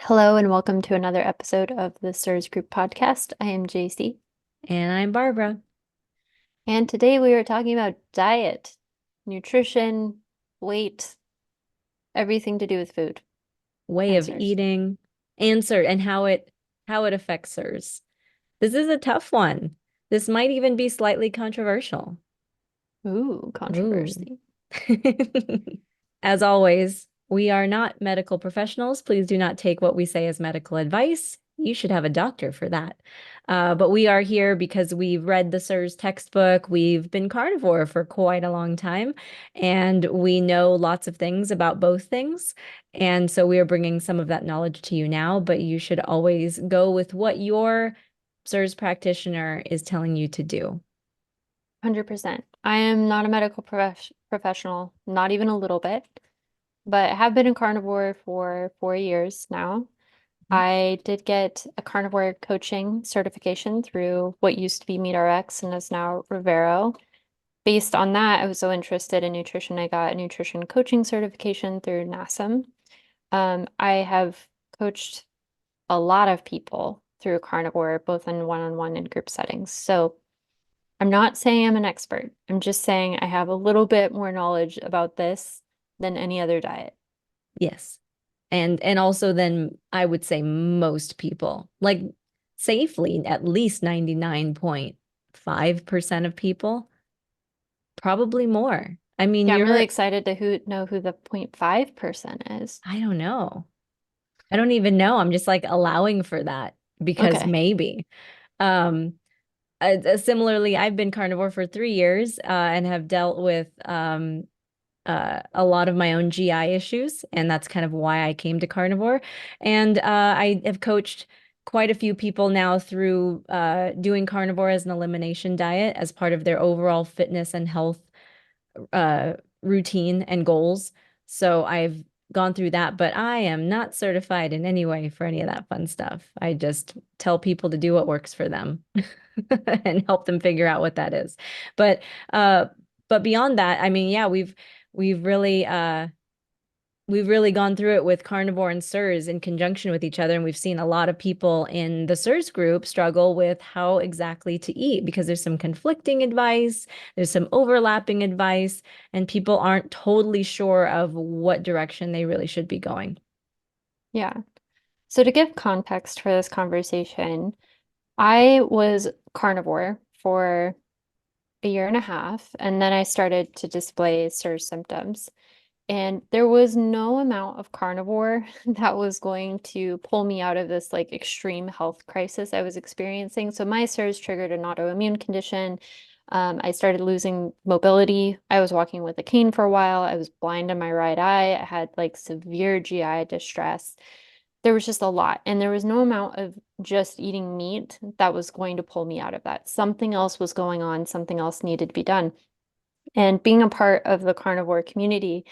Hello and welcome to another episode of the CIRS Group podcast. I am JC, And I'm Barbara. and today we are talking about diet, nutrition, weight, everything to do with food Way and of CIRS. eating, answer, and how it affects hers. This is a tough one. This might even be slightly controversial. Ooh, Ooh. controversy. As always, we are not medical professionals. Please do not take what we say as medical advice. You should have a doctor for that. But we are here because we've read the CIRS textbook. We've been carnivore for quite a long time, and we know lots of things about both things. And so we are bringing some of that knowledge to you now, but you should always go with what your CIRS practitioner is telling you to do. 100%. I am not a medical professional, not even a little bit, but I have been a carnivore for 4 years now. I did get a carnivore coaching certification through what used to be MeatRx and is now Rivero. Based on that, I was so interested in nutrition, I got a nutrition coaching certification through NASM. I have coached a lot of people through carnivore, both in one-on-one and group settings. So I'm not saying I'm an expert. I'm just saying I have a little bit more knowledge about this than any other diet. Yes. And also then I would say most people, like safely at least 99.5% of people, probably more. I mean, Yeah, I'm really you're, excited to know who the 0.5% is. I don't know. I don't even know. I'm just like allowing for that because Okay. maybe. Um, Similarly, I've been carnivore for 3 years, and have dealt with a lot of my own GI issues, and that's kind of why I came to carnivore. And I have coached quite a few people now through doing carnivore as an elimination diet as part of their overall fitness and health uh, routine and goals. So I've gone through that, but I am not certified in any way for any of that fun stuff. I just tell people to do what works for them and help them figure out what that is. But uh but beyond that, I mean, yeah, we've really we've really gone through it with carnivore and CIRS in conjunction with each other. And we've seen a lot of people in the CIRS group struggle with how exactly to eat because there's some conflicting advice, there's some overlapping advice, and people aren't totally sure of what direction they really should be going. Yeah. So to give context for this conversation, I was carnivore for a year and a half, and then I started to display CIRS symptoms. And there was no amount of carnivore that was going to pull me out of this like extreme health crisis I was experiencing. So my CIRS triggered an autoimmune condition. I started losing mobility. I was walking with a cane for a while. I was blind in my right eye. I had like severe GI distress. There was just a lot. And there was no amount of just eating meat that was going to pull me out of that. Something else was going on, something else needed to be done. And being a part of the carnivore community,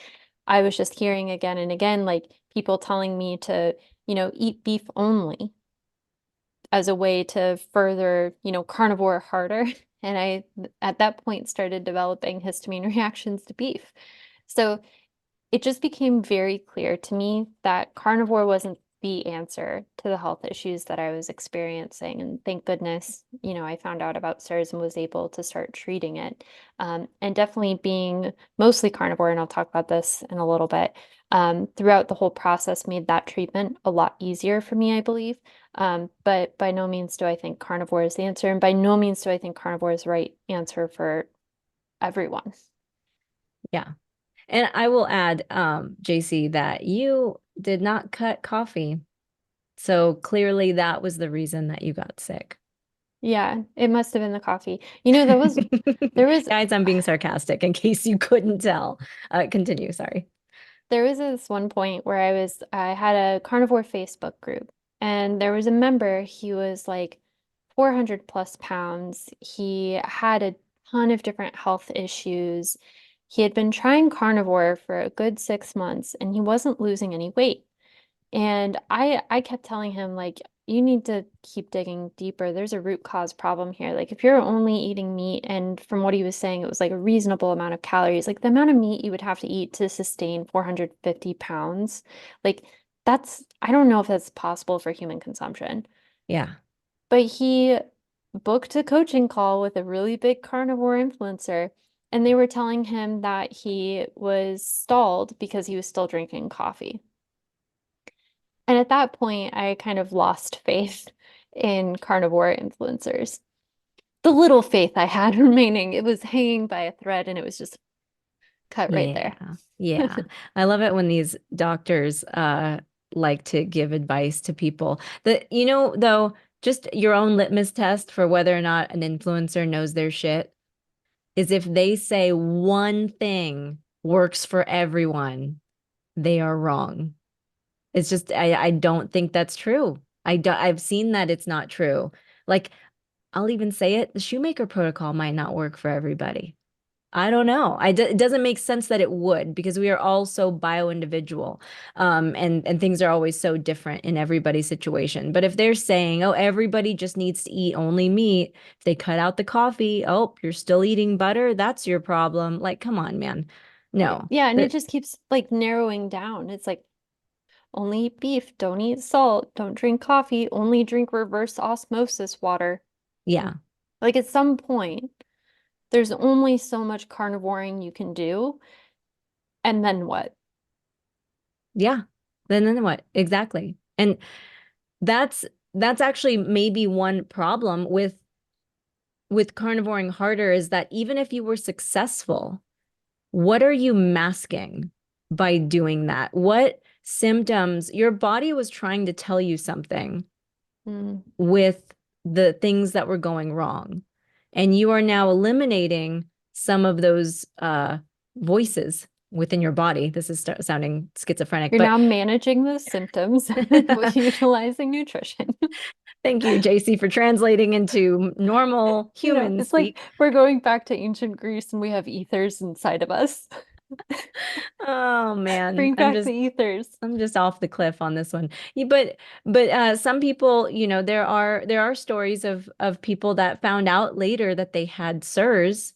I was just hearing again and again, like people telling me to, eat beef only as a way to further, carnivore harder. And I, at that point, started developing histamine reactions to beef. So it just became very clear to me that carnivore wasn't the answer to the health issues that I was experiencing. And thank goodness, I found out about CIRS and was able to start treating it. And definitely being mostly carnivore, and I'll talk about this in a little bit, throughout the whole process made that treatment a lot easier for me, I believe. But by no means do I think carnivore is the answer. And by no means do I think carnivore is the right answer for everyone. Yeah. And I will add, JC, that you did not cut coffee. So clearly that was the reason that you got sick. Yeah, it must have been the coffee. There was Guys, I'm being sarcastic in case you couldn't tell. Continue, sorry. there was this one point where I had a carnivore Facebook group, and there was a member. He was like 400 plus pounds. He had a ton of different health issues. He had been trying carnivore for a good 6 months, and he wasn't losing any weight. And I kept telling him like you need to keep digging deeper. There's a root cause problem here. Like if you're only eating meat and from what he was saying it was like a reasonable amount of calories, like the amount of meat you would have to eat to sustain 450 pounds, like I don't know if that's possible for human consumption. Yeah. But he booked a coaching call with a really big carnivore influencer, and they were telling him that he was stalled because he was still drinking coffee. And at that point, I kind of lost faith in carnivore influencers. The little faith I had remaining, it was hanging by a thread and it was just cut right Yeah. there. Yeah. I love it when these doctors like to give advice to people. Though, just your own litmus test for whether or not an influencer knows their shit is if they say one thing works for everyone, they are wrong. It's just I don't think that's true. I've seen that it's not true. Like I'll even say it, the shoemaker protocol might not work for everybody. I don't know. It doesn't make sense that it would because we are all so bio-individual. And things are always so different in everybody's situation. But if they're saying, oh, everybody just needs to eat only meat, if they cut out the coffee, oh, you're still eating butter, that's your problem. Like, come on, man. Right. No. Yeah, and it That just keeps like narrowing down. It's like only eat beef, don't eat salt, don't drink coffee, only drink reverse osmosis water. yeah. Like at some point, there's only so much carnivoring you can do, and then what? Yeah. Then what? Exactly. And that's that's actually maybe one problem with carnivoring harder is that even if you were successful, what are you masking by doing that? What symptoms your body was trying to tell you something Mm. with the things that were going wrong. And you are now eliminating some of those voices within your body. This is sounding schizophrenic, You're but now managing those symptoms with utilizing nutrition. thank you, JC, for translating into normal human It's like speak. we're going back to ancient Greece and we have ethers inside of us. Oh man, Bring back the ethers. I'm just off the cliff on this one. But some people, there are stories of people that found out later that they had CIRS,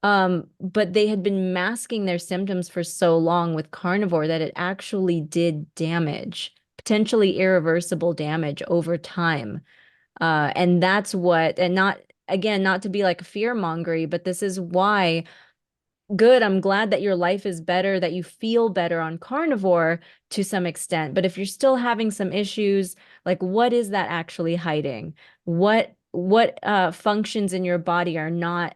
but they had been masking their symptoms for so long with carnivore that it actually did damage, potentially irreversible damage over time. And that's what, and not again, not to be like fear mongery, but this is why good. I'm glad that your life is better, that you feel better on carnivore to some extent. But if you're still having some issues, like what is that actually hiding? What functions in your body are not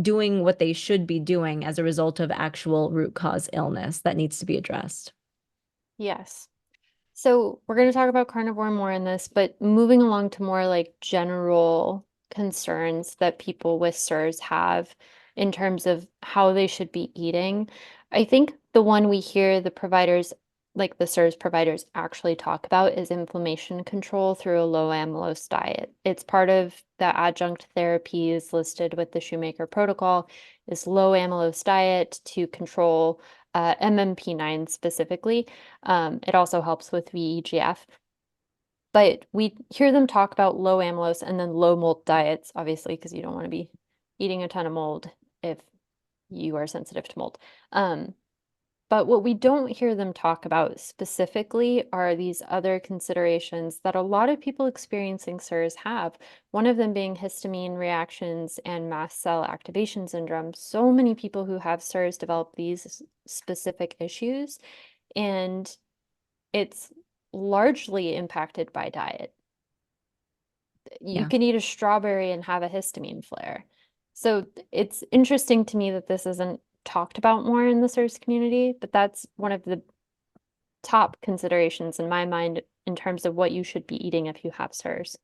doing what they should be doing as a result of actual root cause illness that needs to be addressed? Yes. So we're going to talk about carnivore more in this, but moving along to more like general concerns that people with CIRS have in terms of how they should be eating. I think the one we hear the providers, like the CIRS providers, actually talk about is inflammation control through a low amylose diet. It's part of the adjunct therapies listed with the Shoemaker protocol is low amylose diet to control MMP9 specifically. It also helps with VEGF. But we hear them talk about low amylose and then low mold diets, obviously, because you don't want to be eating a ton of mold if you are sensitive to mold. But what we don't hear them talk about specifically are these other considerations that a lot of people experiencing CIRS have, one of them being histamine reactions and mast cell activation syndrome. So many people who have CIRS develop these specific issues, and it's largely impacted by diet. You Yeah. can eat a strawberry and have a histamine flare. So it's interesting to me that this isn't talked about more in the CIRS community, but that's one of the top considerations in my mind in terms of what you should be eating if you have CIRS.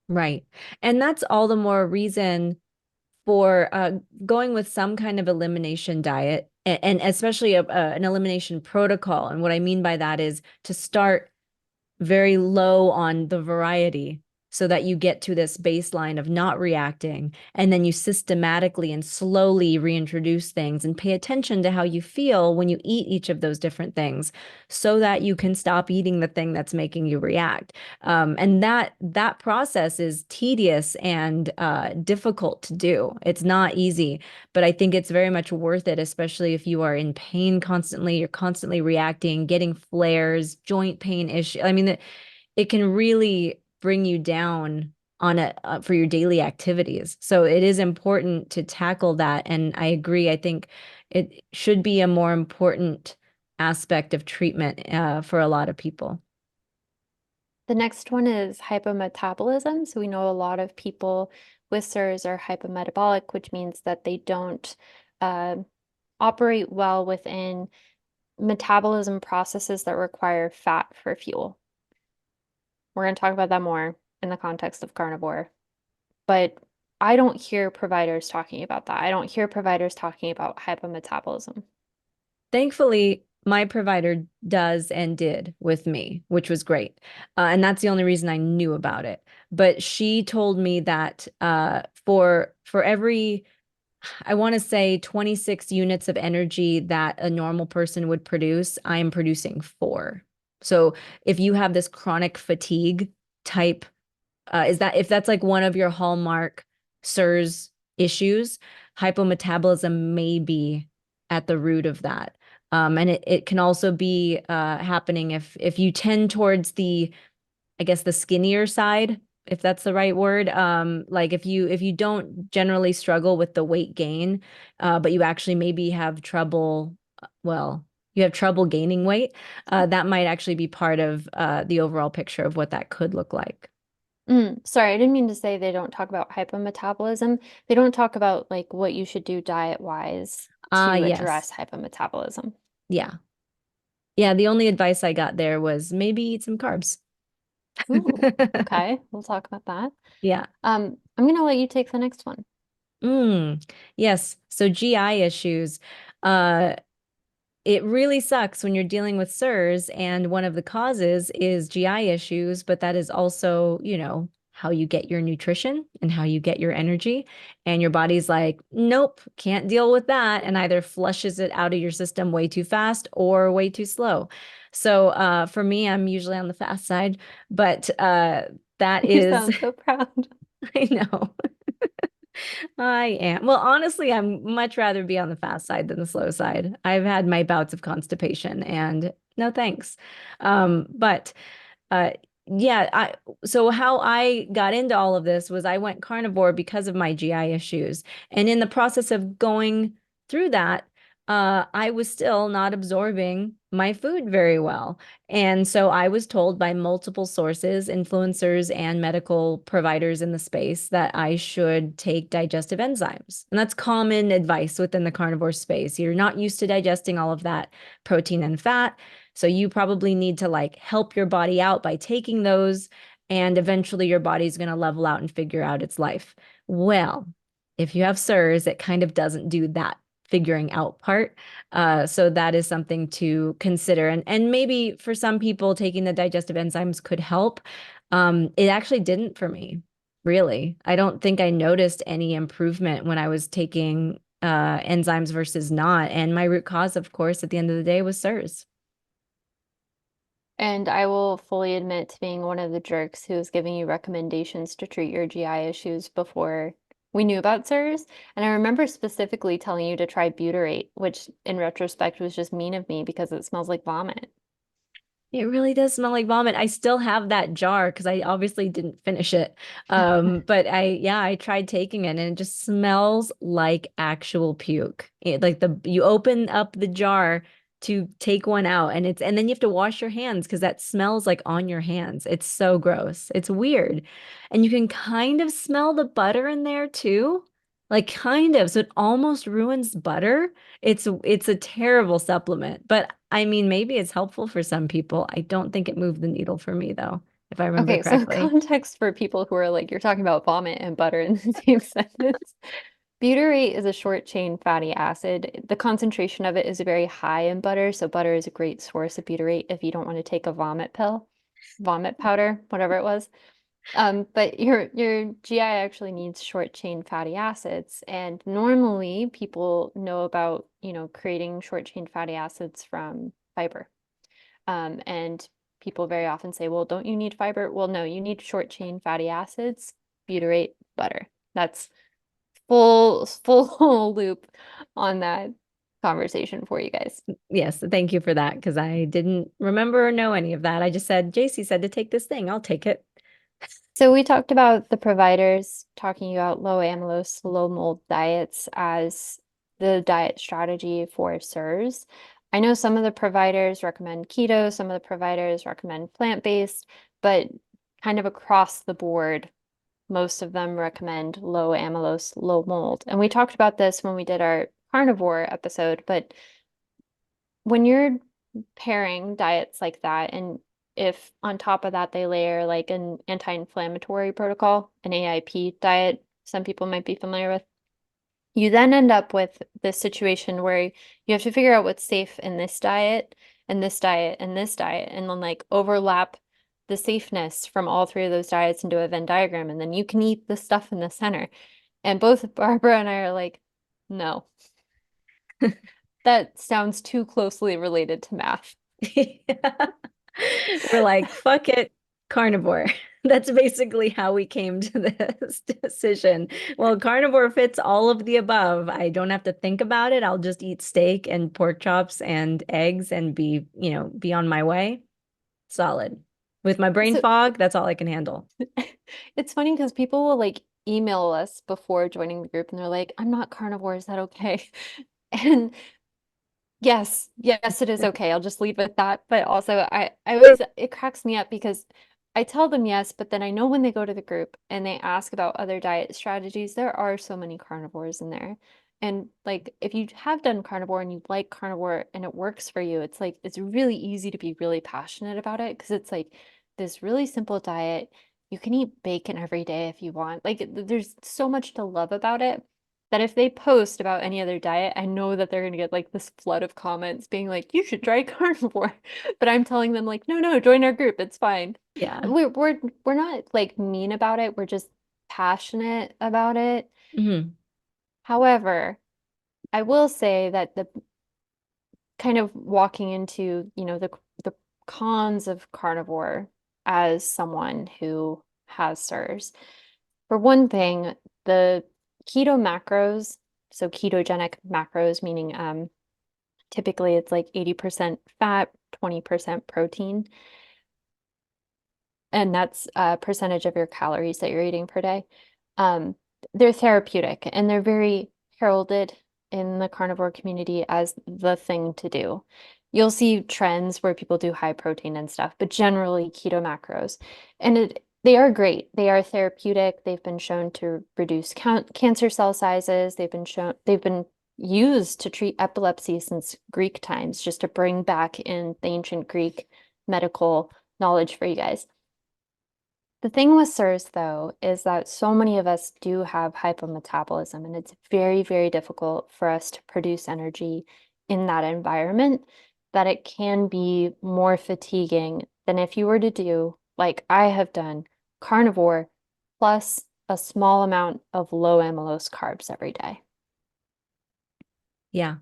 Right. And that's all the more reason for going with some kind of elimination diet and especially an elimination protocol. And what I mean by that is to start very low on the variety so that you get to this baseline of not reacting. And then you systematically and slowly reintroduce things and pay attention to how you feel when you eat each of those different things so that you can stop eating the thing that's making you react. And that process is tedious and difficult to do. It's not easy, but I think it's very much worth it, especially if you are in pain constantly, you're constantly reacting, getting flares, joint pain issue. I mean, it can really bring you down on it for your daily activities. So it is important to tackle that. And I agree. I think it should be a more important aspect of treatment for a lot of people. The next one is hypometabolism. So we know a lot of people with CIRS are hypometabolic, which means that they don't uh, operate well within metabolism processes that require fat for fuel. We're going to talk about that more in the context of carnivore, but I don't hear providers talking about that. I don't hear providers talking about hypometabolism. Thankfully, my provider does and did with me, which was great. And that's the only reason I knew about it. But she told me that for every, I want to say 26 units of energy that a normal person would produce, I am producing 4. So if you have this chronic fatigue type, is that if that's like one of your hallmark CIRS issues, hypometabolism may be at the root of that. And it can also be happening if you tend towards the, I guess, the skinnier side, if that's the right word. Like if you don't generally struggle with the weight gain, but you actually maybe have trouble, well, you have trouble gaining weight, that might actually be part of the overall picture of what that could look like. Sorry, I didn't mean to say they don't talk about hypometabolism. They don't talk about like what you should do diet-wise to Yes. address hypometabolism. Yeah. Yeah, the only advice I got there was maybe eat some carbs. Ooh, okay, we'll talk about that. Yeah. I'm gonna let you take the next one. Mm, yes. So GI issues. Uh, it really sucks when you're dealing with CIRS, and one of the causes is GI issues, but that is also, how you get your nutrition and how you get your energy. And your body's like, nope, can't deal with that, and either flushes it out of your system way too fast or way too slow. So for me, I'm usually on the fast side, but that You is, sound so proud. I know. I am. Well, honestly, I'm much rather be on the fast side than the slow side. I've had my bouts of constipation and no thanks. But uh yeah, so how I got into all of this was I went carnivore because of my GI issues. And in the process of going through that, I was still not absorbing my food very well. And so I was told by multiple sources, influencers and medical providers in the space that I should take digestive enzymes. And that's common advice within the carnivore space. You're not used to digesting all of that protein and fat. So you probably need to like help your body out by taking those, and eventually your body's going to level out and figure out its life. Well, if you have CIRS, it kind of doesn't do that figuring out part. So that is something to consider. And maybe for some people, taking the digestive enzymes could help. It actually didn't for me, really. I don't think I noticed any improvement when I was taking enzymes versus not. And my root cause, of course, at the end of the day was CIRS. And I will fully admit to being one of the jerks who was giving you recommendations to treat your GI issues before we knew about CIRS. And I remember specifically telling you to try butyrate, which in retrospect was just mean of me because it smells like vomit. It really does smell like vomit. I still have that jar because I obviously didn't finish it. But I tried taking it and it just smells like actual puke. Like you open up the jar to take one out and then you have to wash your hands because that smells like on your hands. It's so gross. It's weird. And you can kind of smell the butter in there too. Like kind of. So it almost ruins butter. It's a terrible supplement, but I mean, maybe it's helpful for some people. I don't think it moved the needle for me though, if I remember Okay, so correctly. context for people who are like, you're talking about vomit and butter in the same sentence. Butyrate is a short chain fatty acid. The concentration of it is very high in butter, so butter is a great source of butyrate if you don't want to take a vomit pill, vomit powder, whatever it was. But your GI actually needs short chain fatty acids, and normally people know about, creating short chain fatty acids from fiber. And people very often say, well, don't you need fiber? Well, no, you need short chain fatty acids, butyrate, butter. That's full loop on that conversation for you guys. Yes, thank you for that because I didn't remember or know any of that. I just said, JC said to take this thing. I'll take it. So we talked about the providers talking about low amylose, low mold diets as the diet strategy for CIRS. I know some of the providers recommend keto, some of the providers recommend plant-based, but kind of across the board, most of them recommend low amylose, low mold. And we talked about this when we did our carnivore episode, but when you're pairing diets like that, and if on top of that they layer like an anti-inflammatory protocol, an AIP diet, some people might be familiar with, you then end up with this situation where you have to figure out what's safe in this diet and this diet and this diet, and then like overlap the safeness from all three of those diets into a Venn diagram, and then you can eat the stuff in the center. And both Barbara and I are like, no, that sounds too closely related to math. We're like, fuck it, carnivore. That's basically how we came to this decision. Well, carnivore fits all of the above. I don't have to think about it. I'll just eat steak and pork chops and eggs and be on my way. Solid. With my brain So fog, that's all I can handle. it's funny because people will like email us before joining the group and they're like, I'm not carnivore, is that okay? And yes, yes, it is okay. I'll just leave it at that. But also, I always, it cracks me up because I tell them yes, but then I know when they go to the group and they ask about other diet strategies, there are so many carnivores in there. And like, if you have done carnivore and you like carnivore and it works for you, it's like, it's really easy to be really passionate about it because it's like this really simple diet. You can eat bacon every day if you want. Like, there's so much to love about it that if they post about any other diet, I know that they're gonna get like this flood of comments being like, you should try carnivore. But I'm telling them like, no, no, join our group. It's fine. Yeah. We're not like mean about it. We're just passionate about it. Hmm. However, I will say that the kind of walking into, the cons of carnivore as someone who has CIRS. For one thing, the keto macros, so ketogenic macros, meaning typically it's like 80% fat, 20% protein, and that's a percentage of your calories that you're eating per day. Um, they're therapeutic and they're very heralded in the carnivore community as the thing to do. You'll see trends where people do high protein and stuff, but generally keto macros. And they are great. They are therapeutic. They've been shown to reduce cancer cell sizes. They've been used to treat epilepsy since Greek times, just to bring back in the ancient Greek medical knowledge for you guys. The thing with CIRS, though, is that so many of us do have hypometabolism, and it's very, very difficult for us to produce energy in that environment, that it can be more fatiguing than if you were to do, like I have done, carnivore plus a small amount of low amylose carbs every day. Yeah.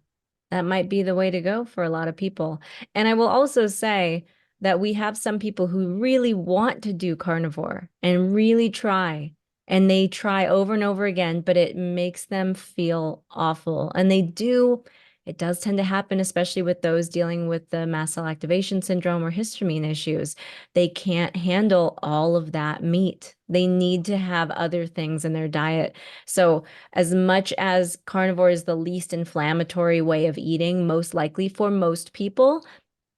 That might be the way to go for a lot of people. And I will also say that we have some people who really want to do carnivore and really try. And they try over and over again, but it makes them feel awful. And it does tend to happen, especially with those dealing with the mast cell activation syndrome or histamine issues. They can't handle all of that meat. They need to have other things in their diet. So, as much as carnivore is the least inflammatory way of eating, most likely for most people,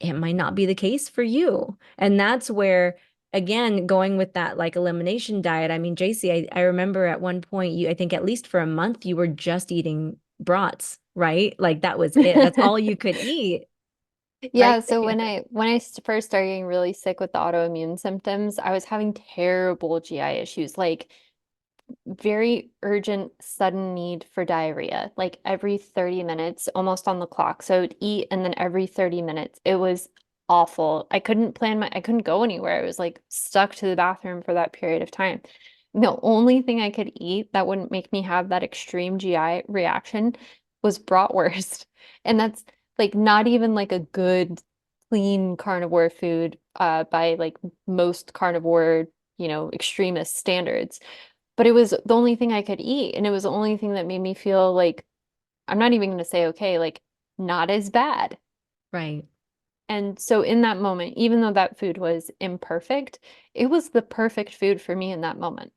it might not be the case for you. And that's where, again, going with that like elimination diet. I mean, JC, I remember at one point, I think at least for a month, you were just eating brats, right? Like that was it. That's all you could eat right Yeah, so there. when I first started getting really sick with the autoimmune symptoms, I was having terrible GI issues, like very urgent, sudden need for diarrhea, like every 30 minutes, almost on the clock. So I'd eat and then every 30 minutes. It was awful. I couldn't go anywhere. I was like stuck to the bathroom for that period of time. The only thing I could eat that wouldn't make me have that extreme GI reaction was bratwurst. And that's like not even like a good clean carnivore food by like most carnivore, extremist standards. But it was the only thing I could eat, and it was the only thing that made me feel like I'm not even going to say okay, like not as bad. Right. And so in that moment, even though that food was imperfect, it was the perfect food for me in that moment.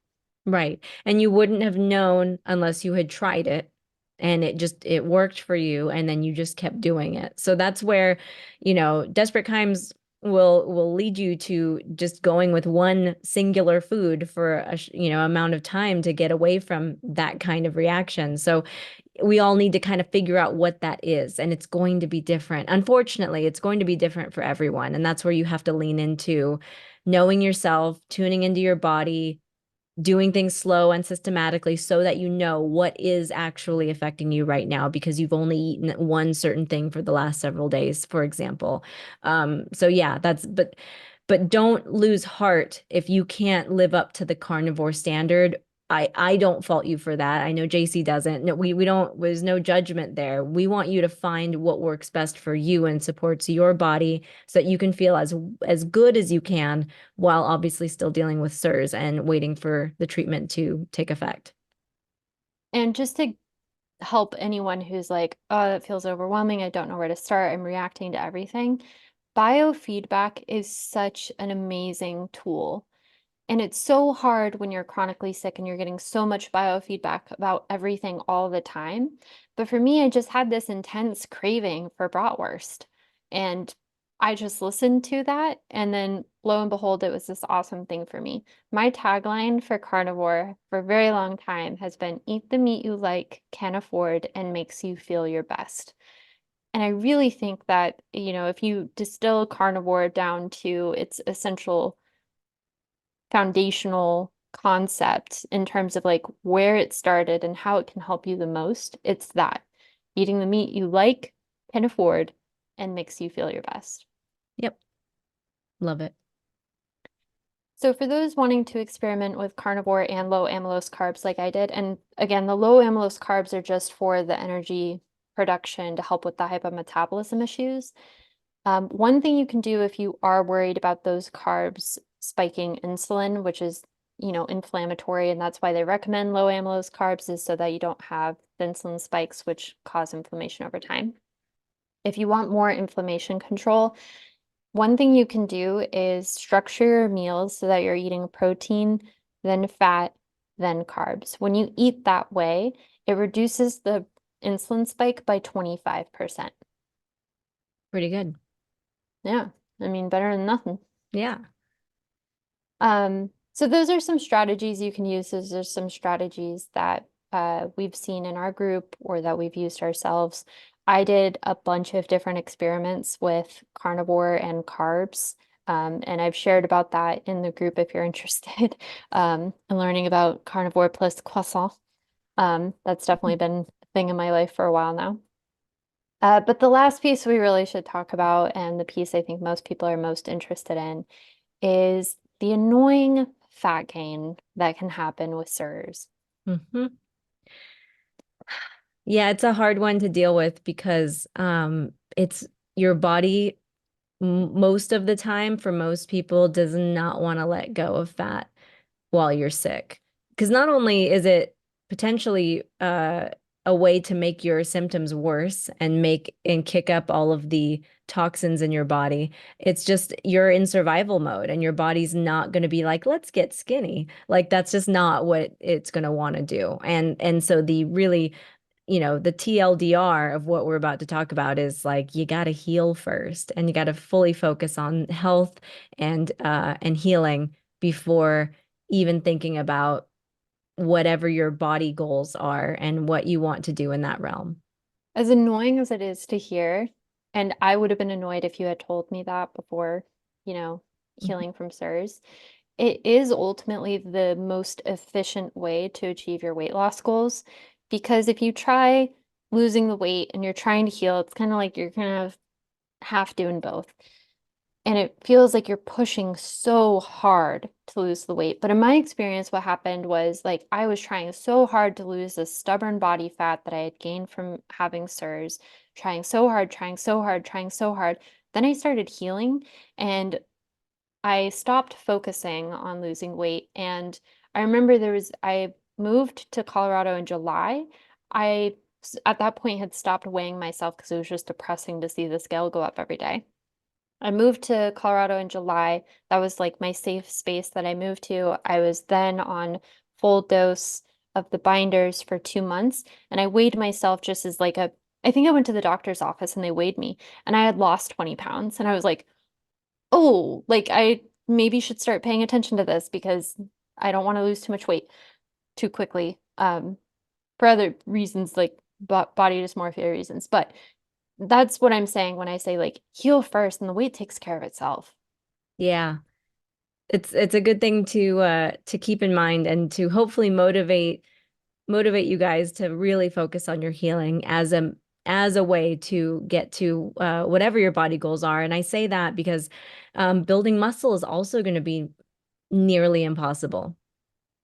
Right. And you wouldn't have known unless you had tried it and it worked for you and then you just kept doing it. So that's where, desperate times will lead you to just going with one singular food for amount of time to get away from that kind of reaction. So we all need to kind of figure out what that is, and it's going to be different. Unfortunately, it's going to be different for everyone, and that's where you have to lean into knowing yourself, tuning into your body, doing things slow and systematically so that you know what is actually affecting you right now because you've only eaten one certain thing for the last several days, for example. So yeah, but don't lose heart if you can't live up to the carnivore standard. I don't fault you for that. I know JC doesn't. No, we don't, there's no judgment there. We want you to find what works best for you and supports your body so that you can feel as good as you can while obviously still dealing with CIRS and waiting for the treatment to take effect. And just to help anyone who's like, oh, that feels overwhelming. I don't know where to start. I'm reacting to everything. Biofeedback is such an amazing tool. And it's so hard when you're chronically sick and you're getting so much biofeedback about everything all the time. But for me, I just had this intense craving for bratwurst. And I just listened to that. And then lo and behold, it was this awesome thing for me. My tagline for carnivore for a very long time has been eat the meat you like, can afford, and makes you feel your best. And I really think that, if you distill carnivore down to its essential foundational concept in terms of like where it started and how it can help you the most, it's that eating the meat you like, can afford, and makes you feel your best. Yep. Love it. So for those wanting to experiment with carnivore and low amylose carbs like I did, and again, the low amylose carbs are just for the energy production to help with the hypometabolism issues. One thing you can do if you are worried about those carbs spiking insulin, which is, inflammatory, and that's why they recommend low amylose carbs, is so that you don't have the insulin spikes, which cause inflammation over time. If you want more inflammation control, one thing you can do is structure your meals so that you're eating protein, then fat, then carbs. When you eat that way, it reduces the insulin spike by 25%. Pretty good. Yeah, I mean, better than nothing. Yeah. So those are some strategies you can use. Those are some strategies that we've seen in our group or that we've used ourselves. I did a bunch of different experiments with carnivore and carbs, and I've shared about that in the group if you're interested in learning about carnivore plus croissant. That's definitely been a thing in my life for a while now. But the last piece we really should talk about, and the piece I think most people are most interested in, is the annoying fat gain that can happen with CIRS. Hmm. Yeah, it's a hard one to deal with because it's your body most of the time for most people does not want to let go of fat while you're sick. Because not only is it potentially a way to make your symptoms worse and make and kick up all of the toxins in your body, it's just you're in survival mode and your body's not going to be like, let's get skinny. Like that's just not what it's going to want to do. And so the really the TLDR of what we're about to talk about is like you got to heal first and you got to fully focus on health and healing before even thinking about whatever your body goals are and what you want to do in that realm. As annoying as it is to hear, and I would have been annoyed if you had told me that before, Mhm. healing from CIRS, it is ultimately the most efficient way to achieve your weight loss goals. Because if you try losing the weight and you're trying to heal, it's kind of like you're kind of half doing both. and it feels like you're pushing so hard to lose the weight. But in my experience, what happened was like I was trying so hard to lose this stubborn body fat that I had gained from having CIRS, trying so hard, trying so hard, trying so hard. Then I started healing and I stopped focusing on losing weight. And I remember I moved to Colorado in July. At that point, had stopped weighing myself because it was just depressing to see the scale go up every day. I moved to Colorado in July. That was like my safe space that I moved to. I was then on full dose of the binders for 2 months, and I weighed myself just as like I think I went to the doctor's office and they weighed me, and I had lost 20 pounds. And I was like, oh, like I maybe should start paying attention to this because I don't want to lose too much weight too quickly. For other reasons like body dysmorphia reasons. But that's what I'm saying when I say like heal first and the weight takes care of itself. Yeah. It's a good thing to keep in mind and to hopefully motivate you guys to really focus on your healing as a way to get to whatever your body goals are. And I say that because building muscle is also going to be nearly impossible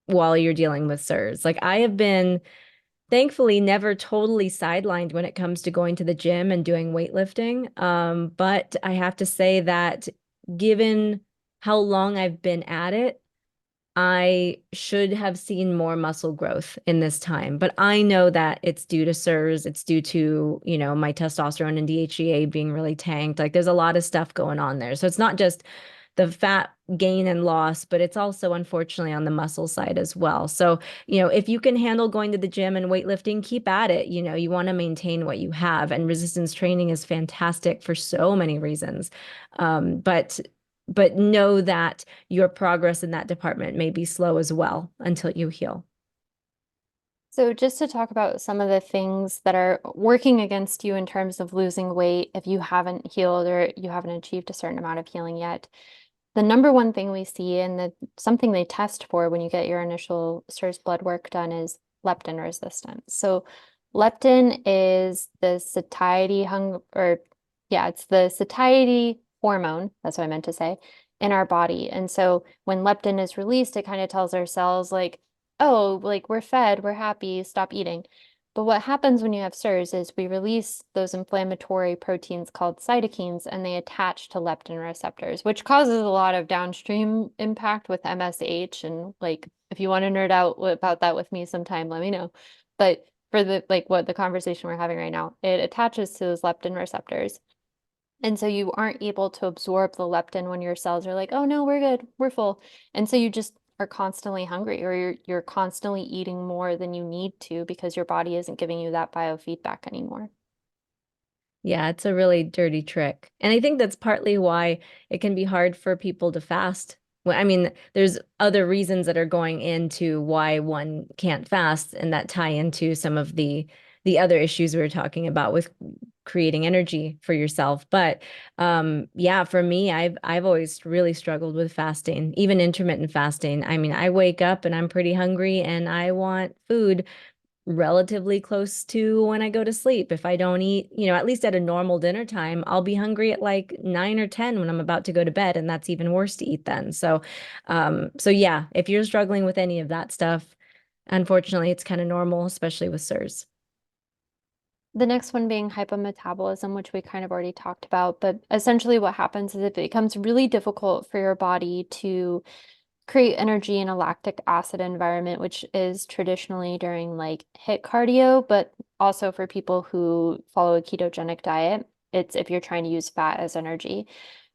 while you're dealing with CIRS. Like I have been thankfully never totally sidelined when it comes to going to the gym and doing weightlifting. But I have to say that given how long I've been at it, I should have seen more muscle growth in this time, but I know that it's due to CIRS, it's due to, my testosterone and DHEA being really tanked. Like there's a lot of stuff going on there. So it's not just the fat gain and loss, but it's also unfortunately on the muscle side as well. So, if you can handle going to the gym and weightlifting, keep at it. You want to maintain what you have, and resistance training is fantastic for so many reasons. But know that your progress in that department may be slow as well until you heal. So just to talk about some of the things that are working against you in terms of losing weight, if you haven't healed or you haven't achieved a certain amount of healing yet, the number one thing we see and something they test for when you get your initial CIRS blood work done is leptin resistance. So leptin is the satiety it's the satiety hormone, that's what I meant to say, in our body. And so when leptin is released, it kind of tells our cells like, oh, like we're fed, we're happy, stop eating. But what happens when you have CIRS is we release those inflammatory proteins called cytokines and they attach to leptin receptors, which causes a lot of downstream impact with MSH. And like, if you want to nerd out about that with me sometime, let me know. But for what the conversation we're having right now, it attaches to those leptin receptors. And so you aren't able to absorb the leptin when your cells are like, oh no, we're good, we're full. And so you just are constantly hungry or you're constantly eating more than you need to because your body isn't giving you that biofeedback anymore. Yeah, it's a really dirty trick. And I think that's partly why it can be hard for people to fast. Well, I mean, there's other reasons that are going into why one can't fast and that tie into some of the other issues we were talking about with creating energy for yourself. But yeah, for me, I've always really struggled with fasting, even intermittent fasting. I mean, I wake up and I'm pretty hungry and I want food relatively close to when I go to sleep. If I don't eat, at least at a normal dinner time, I'll be hungry at like 9 or 10 when I'm about to go to bed, and that's even worse to eat then. So yeah, if you're struggling with any of that stuff, unfortunately, it's kind of normal, especially with CIRS. The next one being hypometabolism, which we kind of already talked about, but essentially what happens is it becomes really difficult for your body to create energy in a lactic acid environment, which is traditionally during like HIIT cardio, but also for people who follow a ketogenic diet. It's if you're trying to use fat as energy.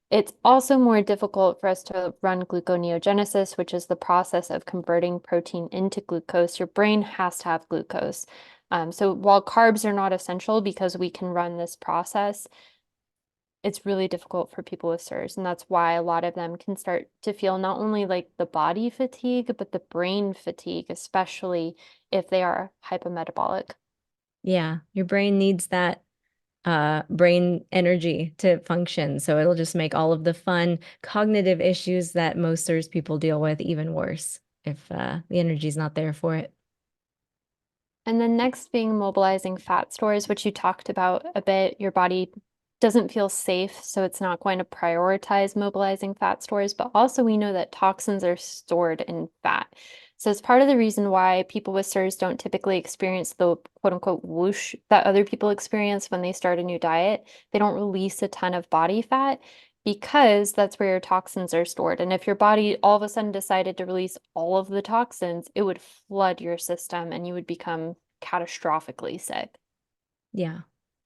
It's also more difficult for us to run gluconeogenesis, which is the process of converting protein into glucose. Your brain has to have glucose. So while carbs are not essential because we can run this process, it's really difficult for people with CIRS. And that's why a lot of them can start to feel not only like the body fatigue, but the brain fatigue, especially if they are hypometabolic. Yeah, your brain needs that brain energy to function. So it'll just make all of the fun cognitive issues that most CIRS people deal with even worse if the energy's not there for it. And then next being mobilizing fat stores, which you talked about a bit. Your body doesn't feel safe, so it's not going to prioritize mobilizing fat stores, but also we know that toxins are stored in fat. So it's part of the reason why people with CIRS don't typically experience the quote unquote whoosh that other people experience when they start a new diet. They don't release a ton of body fat because that's where your toxins are stored. And if your body all of a sudden decided to release all of the toxins, it would flood your system and you would become catastrophically sick. Yeah.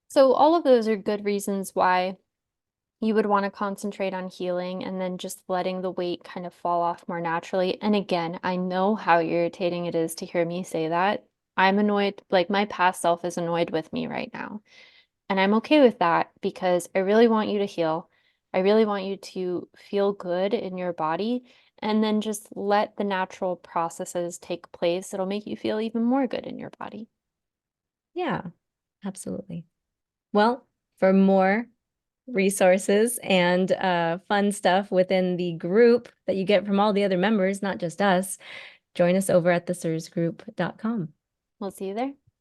So all of those are good reasons why you would want to concentrate on healing and then just letting the weight kind of fall off more naturally. And again, I know how irritating it is to hear me say that. I'm annoyed, like my past self is annoyed with me right now. And I'm okay with that because I really want you to heal. I really want you to feel good in your body and then just let the natural processes take place. It'll make you feel even more good in your body. Yeah, absolutely. Well, for more resources and fun stuff within the group that you get from all the other members, not just us, join us over at the cirsgroup.com. We'll see you there.